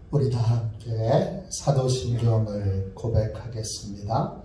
우리 다 함께 사도신경을 고백하겠습니다.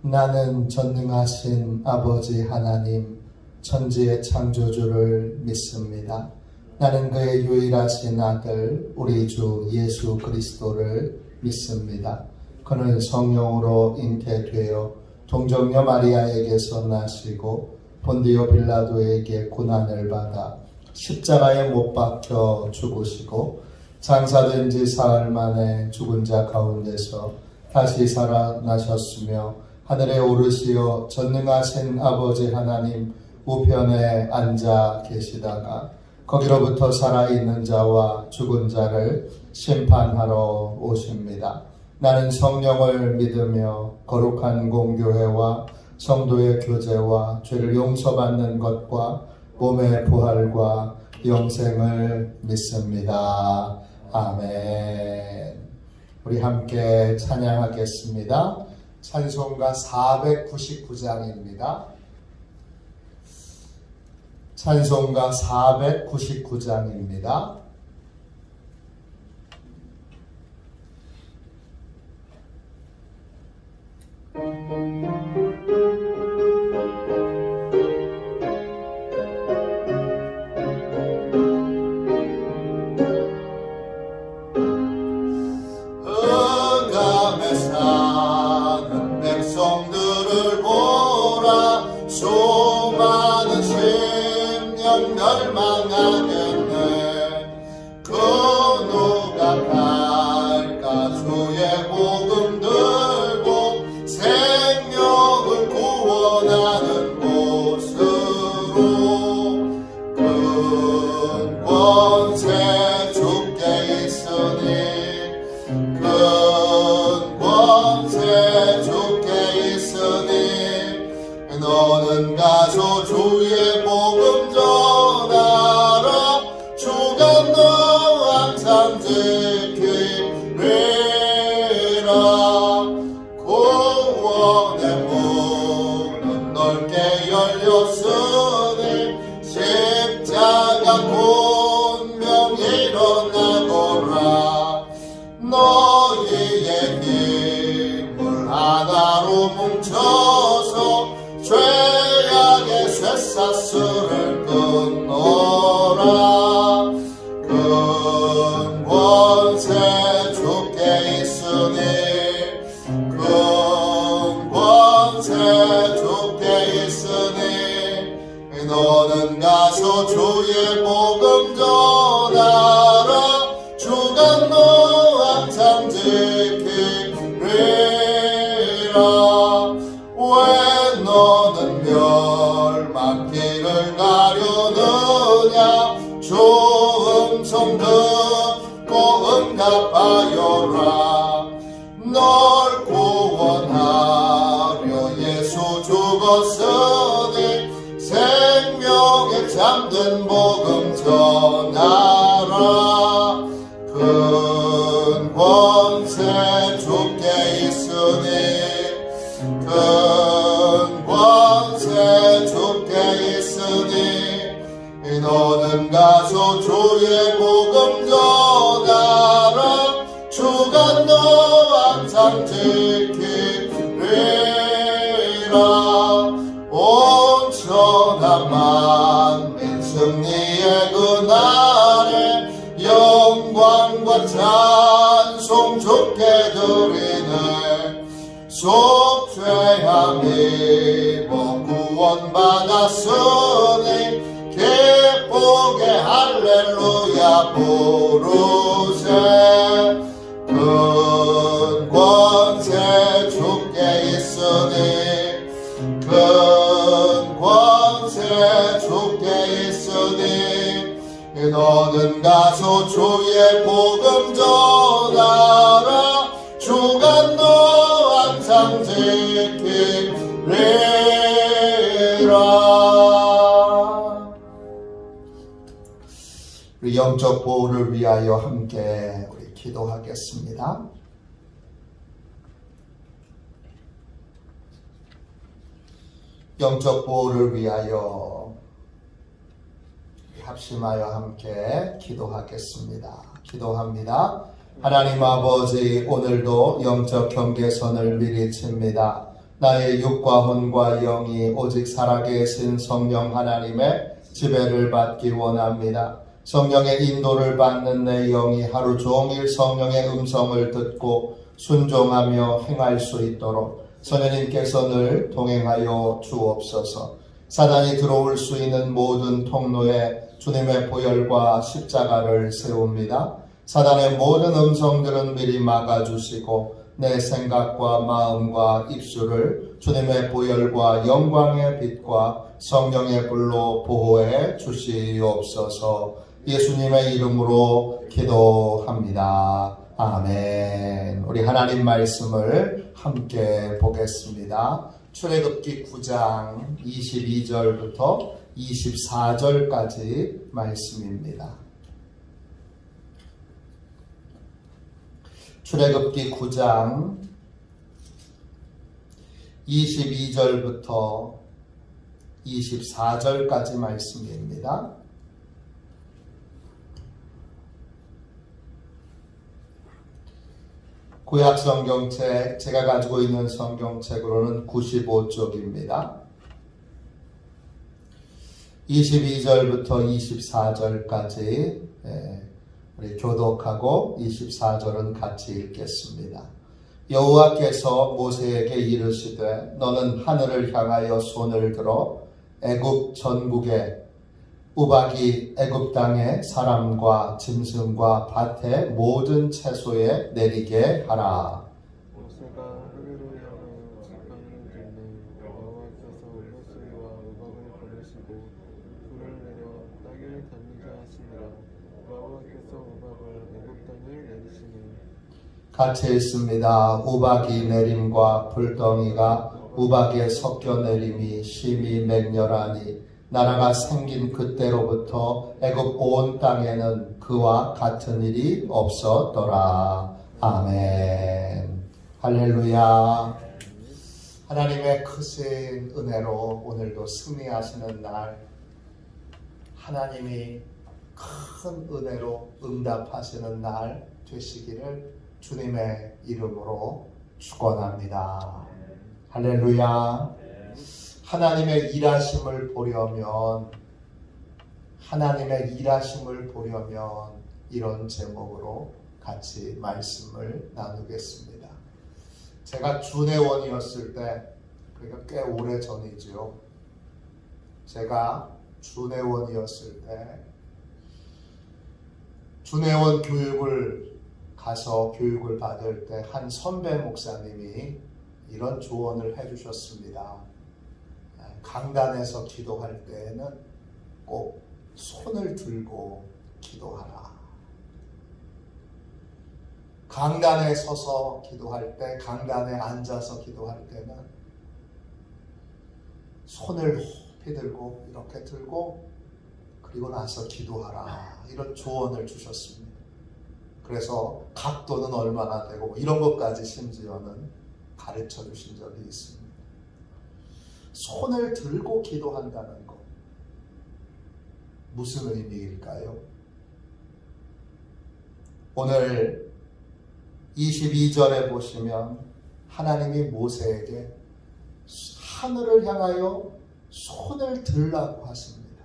나는 전능하신 아버지 하나님 천지의 창조주를 믿습니다. 나는 그의 유일하신 아들 우리 주 예수 그리스도를 믿습니다. 그는 성령으로 잉태되어 동정녀 마리아에게서 나시고 본디오 빌라도에게 고난을 받아 십자가에 못 박혀 죽으시고 장사된 지 사흘 만에 죽은 자 가운데서 다시 살아나셨으며 하늘에 오르시어 전능하신 아버지 하나님 우편에 앉아 계시다가 거기로부터 살아있는 자와 죽은 자를 심판하러 오십니다. 나는 성령을 믿으며 거룩한 공교회와 성도의 교제와 죄를 용서받는 것과 몸의 부활과 영생을 믿습니다. 아멘. 우리 함께 찬양하겠습니다. 찬송가 499장입니다. 찬송가 499장입니다. 흑암에 사는 백성들을 보라. 수많은 심령 멸망하겠네. 그 누가 갈까 주의 복음 들고 생명을 구원하는 곳으로. 큰 권세 주께 있으니 큰 권세 주께 있으니 너는 가서 주의 복음 전하라. 주가 너 항상 지키리라. 구원의 문은 넓게 열렸으니 십자가 권명 일어나거라. 너희의 힘을 하나로 뭉쳐서 죄악의 쇠사슬을 끊어라. 큰 권세 주께 있으니 큰 권세 주께 있으니 너는 가서 주의 복음 전하라. 주가 너 항상 지키리라. 왜 너는 멸망길을 가려느냐. 주 음성 듣고 응답하여라. 널 구원하려 예수 죽었으니 생명에 잠든 복음 전하라. 큰 권세 주께 있으니 큰 권세 주께 있으니 너는 가서 주의 복음 전하라. 주가 너 항상 지키리라. 온 천하 만민 승리의 그날에 영광과 찬송 주께 드리네. 속죄함 입어 구원받았으니 기쁘게 할렐루야 부르세. 큰 권세 주께 있으니 큰 권세 주께 있으니 너는 가서 주의 복음 전하라. 주가 너 항상 지키리라. 우리 영적 보호를 위하여 함께 우리 기도하겠습니다. 영적 보호를 위하여 합심하여 함께 기도하겠습니다. 기도합니다. 하나님 아버지, 오늘도 영적 경계선을 미리 칩니다. 나의 육과魂과 영이 오직 살아계신 성령 하나님의 지배를 받기 원합니다. 성령의 인도를 받는 내 영이 하루 종일 성령의 음성을 듣고 순종하며 행할 수 있도록 성령님께서 늘 동행하여 주옵소서. 사단이 들어올 수 있는 모든 통로에 주님의 보혈과 십자가를 세웁니다. 사단의 모든 음성들은 미리 막아주시고 내 생각과 마음과 입술을 주님의 보혈과 영광의 빛과 성령의 불로 보호해 주시옵소서. 예수님의 이름으로 기도합니다. 아멘. 우리 하나님 말씀을 함께 보겠습니다. 출애굽기 9장 22절부터 24절까지 말씀입니다. 출애굽기 9장 22절부터 24절까지 말씀입니다. 구약 성경책, 제가 가지고 있는 성경책으로는 95쪽입니다. 22절부터 24절까지 우리 교독하고 24절은 같이 읽겠습니다. 여호와께서 모세에게 이르시되 너는 하늘을 향하여 손을 들어 애굽 전국에 우박이 애굽 땅의 사람과 짐승과 밭의 모든 채소에 내리게 하라. 모세가 하늘을 향하여 지팡이를 들매 여호와께서 우박과 우박을 보내시고 불을 내려 땅을 다니게 하시니라. 여호와께서 우박을 애굽 땅에 내리시니 같이 읽습니다. 우박이 내림과 불덩이가 우박에 섞여 내림이 심히 맹렬하니 나라가 생긴 그때로부터 애굽 온 땅에는 그와 같은 일이 없었더라. 아멘. 할렐루야. 하나님의 크신 은혜로 오늘도 승리하시는 날, 하나님이 큰 은혜로 응답하시는 날 되시기를 주님의 이름으로 축원합니다. 할렐루야. 하나님의 일하심을 보려면 이런 제목으로 같이 말씀을 나누겠습니다. 제가 주내원이었을 때, 그러니까 꽤 오래 전이죠. 제가 주내원이었을 때 주내원 교육을 가서 교육을 받을 때 한 선배 목사님이 이런 조언을 해주셨습니다. 강단에서 기도할 때에는 꼭 손을 들고 기도하라. 강단에 서서 기도할 때, 강단에 앉아서 기도할 때는 손을 높이 들고 이렇게 들고 그리고 나서 기도하라. 이런 조언을 주셨습니다. 그래서 각도는 얼마나 되고 이런 것까지 심지어는 가르쳐 주신 적이 있습니다. 손을 들고 기도한다는 것, 무슨 의미일까요? 오늘 22절에 보시면 하나님이 모세에게 하늘을 향하여 손을 들라고 하십니다.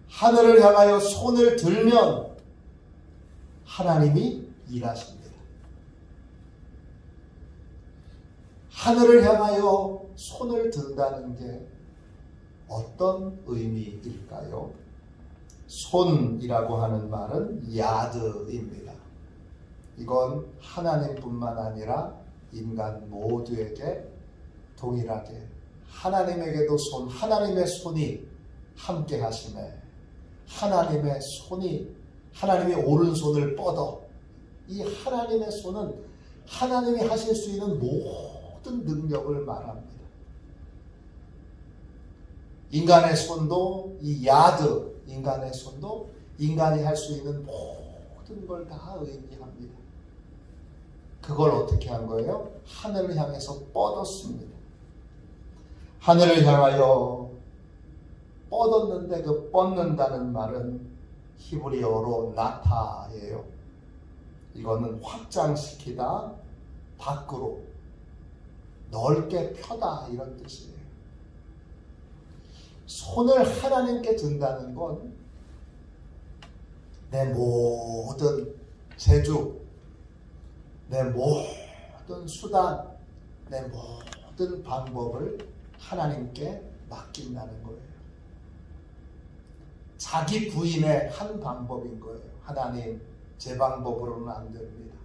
하늘을 향하여 손을 들면 하나님이 일하십니다. 하늘을 향하여 손을 든다는 게 어떤 의미일까요? 손이라고 하는 말은 야드입니다. 이건 하나님뿐만 아니라 인간 모두에게 동일하게 하나님에게도 하나님의 손이 함께 하시네. 하나님의 손이, 하나님의 오른손을 뻗어. 이 하나님의 손은 하나님이 하실 수 있는 모든 능력을 말합니다. 인간의 손도, 이 야드, 인간의 손도 인간이 할 수 있는 모든 걸 다 의미합니다. 그걸 어떻게 한 거예요? 하늘을 향해서 뻗었습니다. 하늘을 향하여 뻗었는데 그 뻗는다는 말은 히브리어로 나타예요. 이거는 확장시키다, 밖으로 넓게 펴다 이런 뜻이에요. 손을 하나님께 든다는 건 내 모든 재주, 내 모든 수단, 내 모든 방법을 하나님께 맡긴다는 거예요. 자기 부인의 한 방법인 거예요. 하나님, 제 방법으로는 안 됩니다.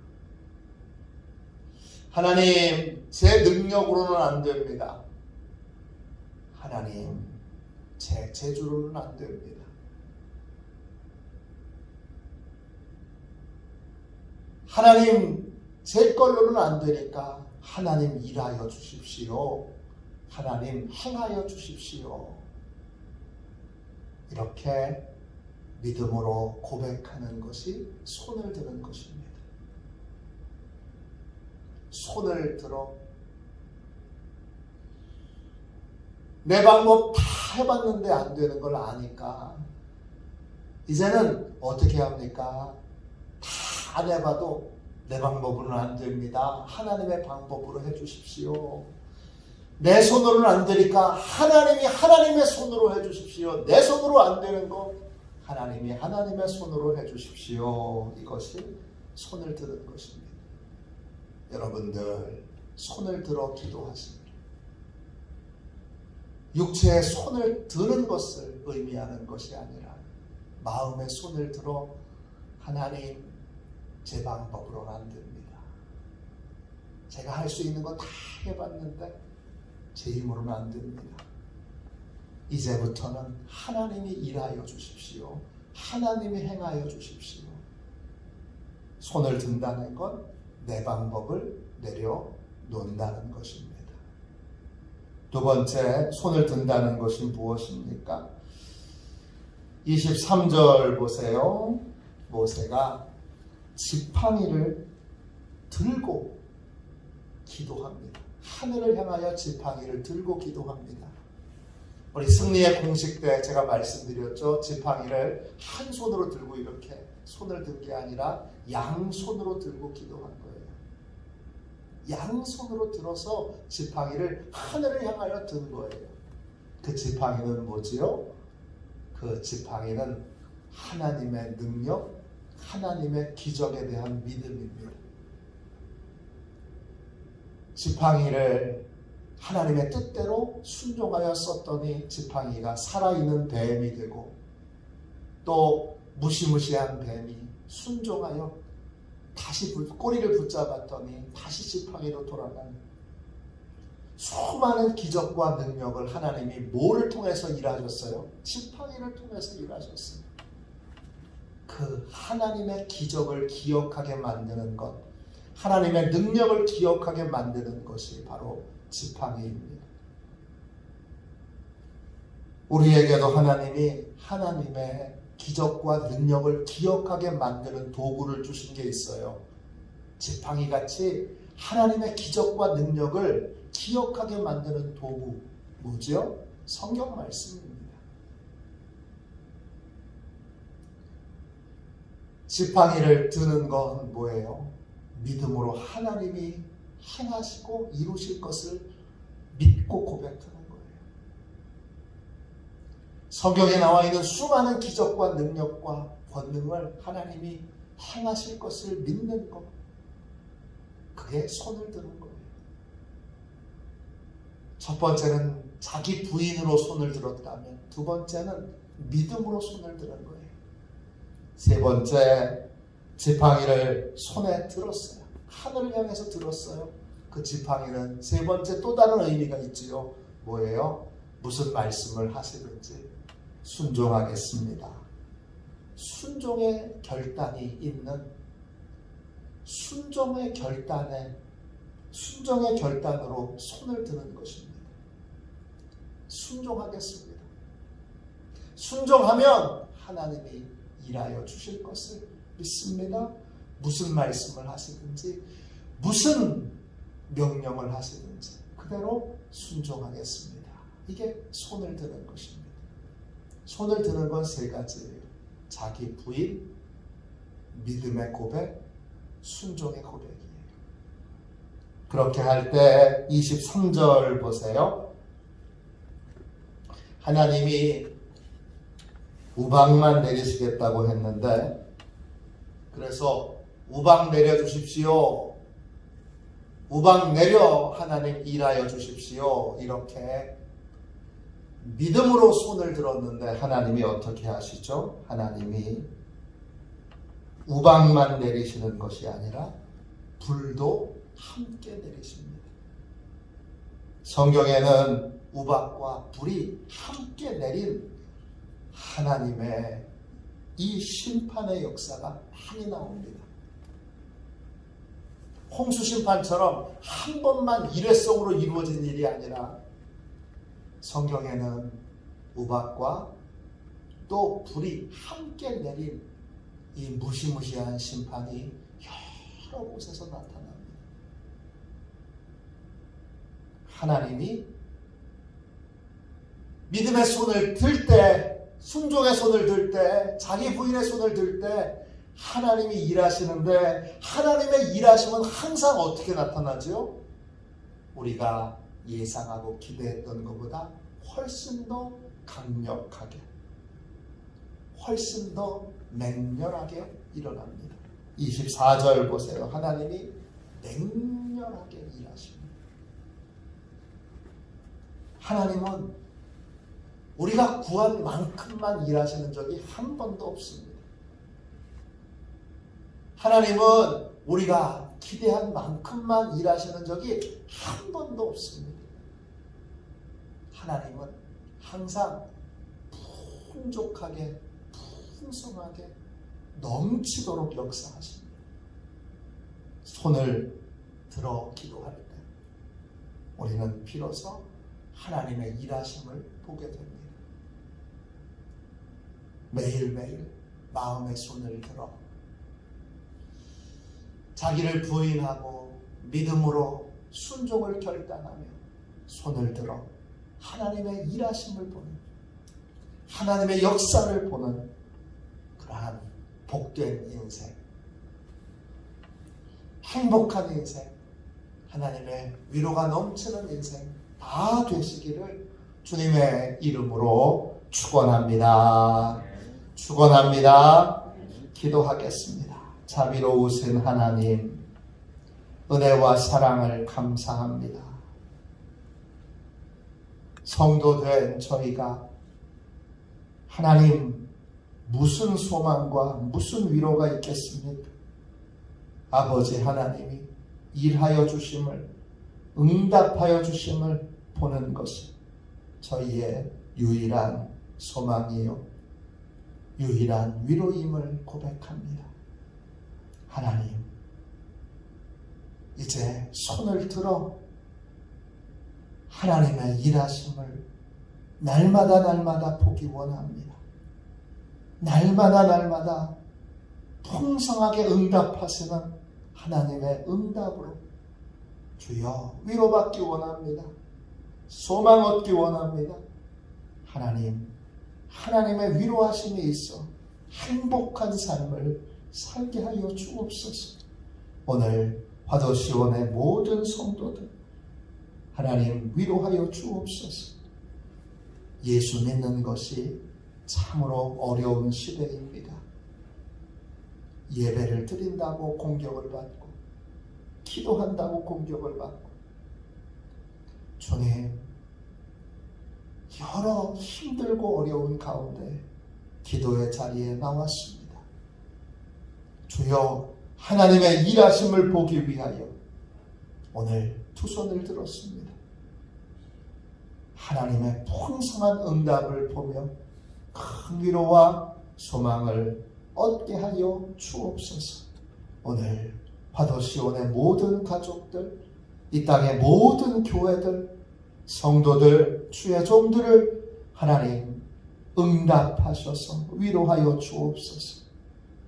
하나님, 제 능력으로는 안 됩니다. 하나님, 제 재주로는 안 됩니다. 하나님, 제 걸로는 안 되니까 하나님 일하여 주십시오. 하나님 행하여 주십시오. 이렇게 믿음으로 고백하는 것이 손을 드는 것입니다. 손을 들어 내 방법 다 해봤는데 안 되는 걸 아니까 이제는 어떻게 합니까? 다 안 해봐도 내 방법으로는 안 됩니다. 하나님의 방법으로 해주십시오. 내 손으로는 안 되니까 하나님이 하나님의 손으로 해주십시오. 내 손으로 안 되는 거 하나님이 하나님의 손으로 해주십시오. 이것이 손을 드는 것입니다. 여러분들 손을 들어 기도하십니다. 육체의 손을 드는 것을 의미하는 것이 아니라 마음의 손을 들어 하나님, 제 방법으로는 안 됩니다. 제가 할 수 있는 거 다 해봤는데 제 힘으로는 안 됩니다. 이제부터는 하나님이 일하여 주십시오. 하나님이 행하여 주십시오. 손을 든다는 건 내 방법을 내려놓는다는 것입니다. 두 번째, 손을 든다는 것이 무엇입니까? 23절 보세요. 모세가 지팡이를 들고 기도합니다. 하늘을 향하여 지팡이를 들고 기도합니다. 우리 승리의 공식 때 제가 말씀드렸죠. 지팡이를 한 손으로 들고 이렇게 손을 든 게 아니라 양손으로 들고 기도한 거예요. 양손으로 들어서 지팡이를 하늘을 향하여 든 거예요. 그 지팡이는 뭐지요? 그 지팡이는 하나님의 능력, 하나님의 기적에 대한 믿음입니다. 지팡이를 하나님의 뜻대로 순종하여 썼더니 지팡이가 살아있는 뱀이 되고 또 무시무시한 뱀이 순종하여 다시 꼬리를 붙잡았더니 다시 지팡이로 돌아가는 수많은 기적과 능력을 하나님이 뭐를 통해서 일하셨어요? 지팡이를 통해서 일하셨어요. 그 하나님의 기적을 기억하게 만드는 것, 하나님의 능력을 기억하게 만드는 것이 바로 지팡이입니다. 우리에게도 하나님이 하나님의 기적과 능력을 기억하게 만드는 도구를 주신 게 있어요. 지팡이같이 하나님의 기적과 능력을 기억하게 만드는 도구, 뭐죠? 성경 말씀입니다. 지팡이를 드는 건 뭐예요? 믿음으로 하나님이 행하시고 이루실 것을 믿고 고백하는 거예요. 성경에 나와 있는 수많은 기적과 능력과 권능을 하나님이 행하실 것을 믿는 것, 그게 손을 드는 거예요. 첫 번째는 자기 부인으로 손을 들었다면, 두 번째는 믿음으로 손을 드는 거예요. 세 번째, 지팡이를 손에 들었어요. 하늘을 향해서 들었어요. 그 지팡이는 세 번째 또 다른 의미가 있지요. 뭐예요? 무슨 말씀을 하시든지 순종하겠습니다. 순종의 결단이 있는, 순종의 결단으로 손을 드는 것입니다. 순종하겠습니다. 순종하면 하나님이 일하여 주실 것을 믿습니다. 무슨 말씀을 하시든지 무슨 명령을 하시든지 그대로 순종하겠습니다. 이게 손을 드는 것입니다. 손을 드는 건 세 가지예요. 자기 부인, 믿음의 고백, 순종의 고백이에요. 그렇게 할 때 23절 보세요. 하나님이 우박만 내리시겠다고 했는데, 그래서 우박 내려주십시오. 우박 내려 하나님 일하여 주십시오. 이렇게 믿음으로 손을 들었는데 하나님이 어떻게 하시죠? 하나님이 우박만 내리시는 것이 아니라 불도 함께 내리십니다. 성경에는 우박과 불이 함께 내린 하나님의 이 심판의 역사가 많이 나옵니다. 홍수 심판처럼 한 번만 일회성으로 이루어진 일이 아니라 성경에는 우박과 또 불이 함께 내린 이 무시무시한 심판이 여러 곳에서 나타납니다. 하나님이 믿음의 손을 들 때, 순종의 손을 들 때, 자기 부인의 손을 들 때 하나님이 일하시는데, 하나님의 일하심은 항상 어떻게 나타나죠? 우리가 예상하고 기대했던 것보다 훨씬 더 강력하게, 훨씬 더 맹렬하게 일어납니다. 24절 보세요. 하나님이 맹렬하게 일하십니다. 하나님은 우리가 구한 만큼만 일하시는 적이 한 번도 없습니다. 하나님은 우리가 기대한 만큼만 일하시는 적이 한 번도 없습니다. 하나님은 항상 풍족하게, 풍성하게, 넘치도록 역사하십니다. 손을 들어 기도할 때 우리는 비로소 하나님의 일하심을 보게 됩니다. 매일매일 마음의 손을 들어 자기를 부인하고 믿음으로 순종을 결단하며 손을 들어 하나님의 일하심을 보는, 하나님의 역사를 보는 그러한 복된 인생, 행복한 인생, 하나님의 위로가 넘치는 인생 다 되시기를 주님의 이름으로 축원합니다. 축원합니다. 기도하겠습니다. 자비로우신 하나님, 은혜와 사랑을 감사합니다. 성도된 저희가 하나님 무슨 소망과 무슨 위로가 있겠습니까? 아버지 하나님이 일하여 주심을, 응답하여 주심을 보는 것이 저희의 유일한 소망이요, 유일한 위로임을 고백합니다. 하나님, 이제 손을 들어 하나님의 일하심을 날마다 날마다 보기 원합니다. 날마다 날마다 풍성하게 응답하시는 하나님의 응답으로 주여 위로받기 원합니다. 소망 얻기 원합니다. 하나님, 하나님의 위로하심이 있어 행복한 삶을 살게 하여 주옵소서. 오늘 화도시원의 모든 성도들 하나님 위로하여 주옵소서. 예수 믿는 것이 참으로 어려운 시대입니다. 예배를 드린다고 공격을 받고, 기도한다고 공격을 받고, 주님, 여러 힘들고 어려운 가운데 기도의 자리에 나왔습니다. 주여, 하나님의 일하심을 보기 위하여 오늘 두 손을 들었습니다. 하나님의 풍성한 응답을 보며 큰 위로와 소망을 얻게 하여 주옵소서. 오늘 화도시온의 모든 가족들, 이 땅의 모든 교회들, 성도들, 주의 종들을 하나님 응답하셔서 위로하여 주옵소서.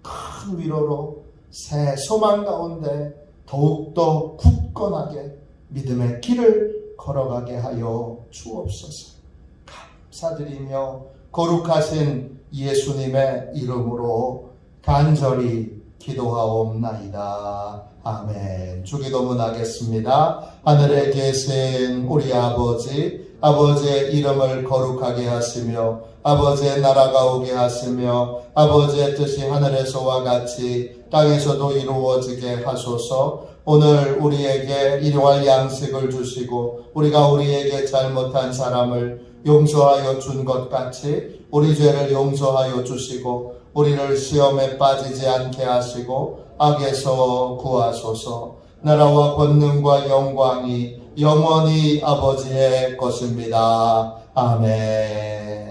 큰 위로로 새 소망 가운데 더욱더 굳건하게 믿음의 길을 걸어가게 하여 주옵소서. 감사드리며 거룩하신 예수님의 이름으로 간절히 기도하옵나이다. 아멘. 주기도문 하겠습니다. 하늘에 계신 우리 아버지, 아버지의 이름을 거룩하게 하시며 아버지의 나라가 오게 하시며 아버지의 뜻이 하늘에서와 같이 땅에서도 이루어지게 하소서. 오늘 우리에게 일용할 양식을 주시고 우리가 우리에게 잘못한 사람을 용서하여 준 것 같이 우리 죄를 용서하여 주시고 우리를 시험에 빠지지 않게 하시고 악에서 구하소서. 나라와 권능과 영광이 영원히 아버지의 것입니다. 아멘.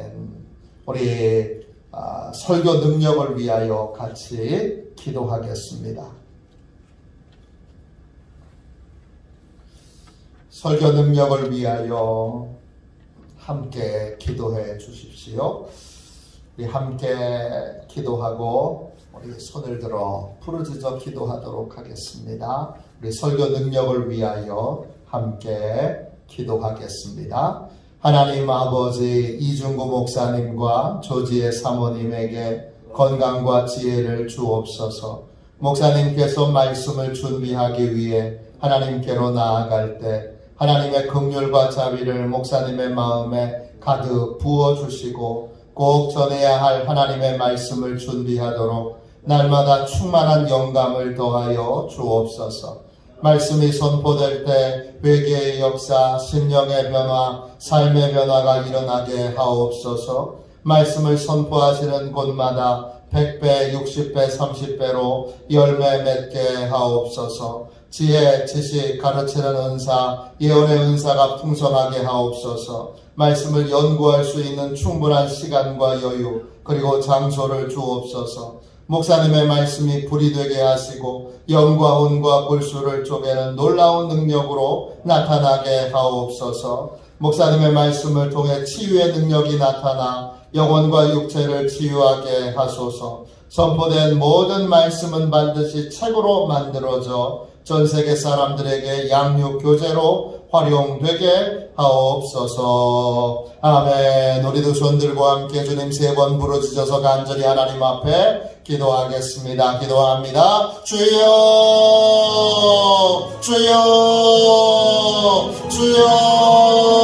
우리 설교 능력을 위하여 같이 기도하겠습니다. 설교 능력을 위하여 함께 기도해 주십시오. 우리 함께 기도하고 우리 손을 들어 부르짖어 기도하도록 하겠습니다. 우리 설교 능력을 위하여 함께 기도하겠습니다. 하나님 아버지, 이중구 목사님과 조지의 사모님에게 건강과 지혜를 주옵소서. 목사님께서 말씀을 준비하기 위해 하나님께로 나아갈 때 하나님의 긍휼과 자비를 목사님의 마음에 가득 부어주시고 꼭 전해야 할 하나님의 말씀을 준비하도록 날마다 충만한 영감을 더하여 주옵소서. 말씀이 선포될 때 회개의 역사, 심령의 변화, 삶의 변화가 일어나게 하옵소서. 말씀을 선포하시는 곳마다 100배, 60배, 30배로 열매 맺게 하옵소서. 지혜, 지식, 가르치는 은사, 예언의 은사가 풍성하게 하옵소서. 말씀을 연구할 수 있는 충분한 시간과 여유, 그리고 장소를 주옵소서. 목사님의 말씀이 불이 되게 하시고 영과 혼과 골수를 쪼개는 놀라운 능력으로 나타나게 하옵소서. 목사님의 말씀을 통해 치유의 능력이 나타나 영혼과 육체를 치유하게 하소서. 선포된 모든 말씀은 반드시 책으로 만들어져 전 세계 사람들에게 양육 교재로 활용되게 하옵소서. 아멘. 우리도 손 들고 함께 주님 3번 부르짖어서 간절히 하나님 앞에 기도하겠습니다. 기도합니다. 주여, 주여, 주여.